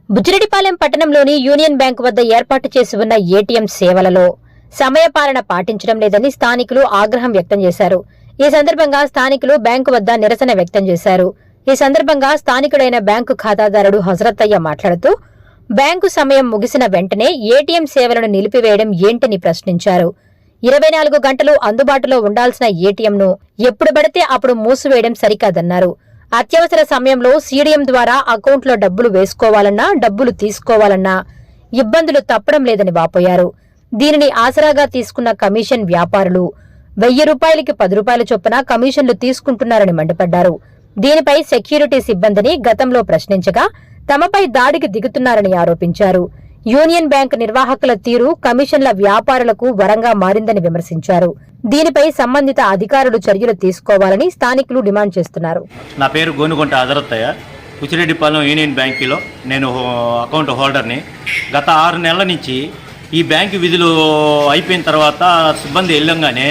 బుచ్చిరెడ్డిపాలెం పట్టణంలోని union bank వద్ద ఏర్పాటు చేసి ఉన్న ఏటీఎం సేవలలో సమయపాలన పాటించడం లేదని స్థానికులు ఆగ్రహం వ్యక్తం చేశారు. ఈ సందర్భంగా స్థానికులు బ్యాంకు వద్ద నిరసన వ్యక్తం చేశారు. ఈ సందర్భంగా స్థానికుడైన బ్యాంకు ఖాతాదారుడు హజరత్తయ్య మాట్లాడుతూ బ్యాంకు సమయం ముగిసిన వెంటనే ఏటీఎం సేవలను నిలిపివేయడం ఏంటని ప్రశ్నించారు. 24 గంటలు అందుబాటులో ఉండాల్సిన ఏటీఎంను ఎప్పుడు పడితే అప్పుడు మూసివేయడం సరికాదన్నారు. అత్యవసర సమయంలో సీడీఎం ద్వారా అకౌంట్లో డబ్బులు వేసుకోవాలన్నా డబ్బులు తీసుకోవాలన్నా ఇబ్బందులు తప్పడం లేదని వాపోయారు. దీనిని ఆసరాగా తీసుకున్న కమిషన్ వ్యాపారులు 1000 రూపాయలకి 10 రూపాయల చొప్పున కమిషన్లు తీసుకుంటున్నారని మండిపడ్డారు. దీనిపై సెక్యూరిటీ సిబ్బందిని గతంలో ప్రశ్నించగా తమపై దాడికి దిగుతున్నారని ఆరోపించారు. యూనియన్ బ్యాంక్ నిర్వాహకుల తీరు కమిషన్ల వ్యాపారులకు వరంగా మారిందని విమర్శించారు. దీనిపై సంబంధిత అధికారులు చర్యలు తీసుకోవాలని స్థానికులు డిమాండ్ చేస్తున్నారు. నా పేరు గోనుగుంట హజరత్తయ్య. బుచ్చిరెడ్డిపాలెం యూనియన్ బ్యాంకులో నేను అకౌంట్ హోల్డర్ని. గత 6 నెలల నుంచి ఈ బ్యాంకు విధులు అయిపోయిన తర్వాత సిబ్బంది వెళ్ళంగానే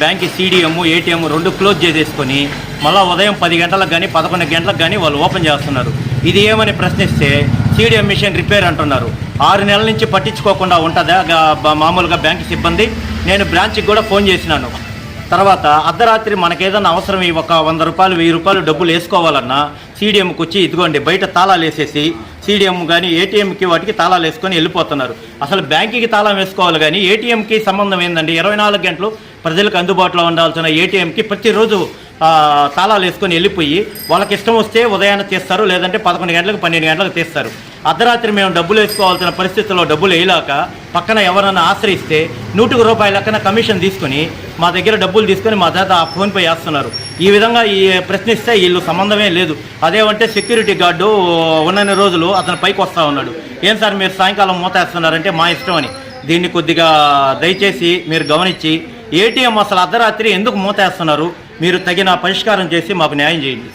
బ్యాంకు సీడీఎం ఏటీఎం 2 క్లోజ్ చేసేసుకొని మళ్ళీ ఉదయం 10 గంటలకు కానీ 11 గంటలకు కానీ వాళ్ళు ఓపెన్ చేస్తున్నారు. ఇది ఏమని ప్రశ్నిస్తే సీడీఎం మిషన్ రిపేర్ అంటున్నారు. 6 నెలల నుంచి పట్టించుకోకుండా ఉంటుందా మామూలుగా బ్యాంకు సిబ్బంది? నేను బ్రాంచ్కి కూడా ఫోన్ చేసినాను. తర్వాత అర్ధరాత్రి మనకేదన్నా అవసరం ఒక 100 రూపాయలు 1000 రూపాయలు డబ్బులు వేసుకోవాలన్నా సీడీఎంకి వచ్చి ఇదిగోండి బయట తాళాలు వేసేసి సీడీఎం కానీ ఏటీఎంకి వాటికి తాళాలు వేసుకొని వెళ్ళిపోతున్నారు. అసలు బ్యాంకుకి తాళం వేసుకోవాలి కానీ ఏటీఎంకి సంబంధం ఏందండి? 24 గంటలు ప్రజలకు అందుబాటులో ఉండాల్సిన ఏటీఎంకి ప్రతిరోజు తాళాలు వేసుకొని వెళ్ళిపోయి వాళ్ళకి ఇష్టం వస్తే ఉదయాన్నే తీస్తారు, లేదంటే 11 గంటలకు 12 గంటలకు తీస్తారు. అర్ధరాత్రి మేము డబ్బులు వేసుకోవాల్సిన పరిస్థితుల్లో డబ్బులు వేయలేక పక్కన ఎవరన్నా ఆశ్రయిస్తే 100 రూపాయల లెక్కన కమిషన్ తీసుకుని మా దగ్గర డబ్బులు తీసుకొని మా దగ్గర ఆ ఫోన్పే వేస్తున్నారు. ఈ విధంగా ప్రశ్నిస్తే వీళ్ళు సంబంధమే లేదు. అదేమంటే సెక్యూరిటీ గార్డు ఉన్నన్ని రోజులు అతను పైకి వస్తూ ఉన్నాడు. ఏం సార్ మీరు సాయంకాలం మూతేస్తున్నారంటే మా ఇష్టం అని. దీన్ని కొద్దిగా దయచేసి మీరు గమనించి ఏటీఎం అసలు అర్ధరాత్రి ఎందుకు మూతేస్తున్నారు? మీరు తగిన పరిష్కారం చేసి మాకు న్యాయం చేయండి.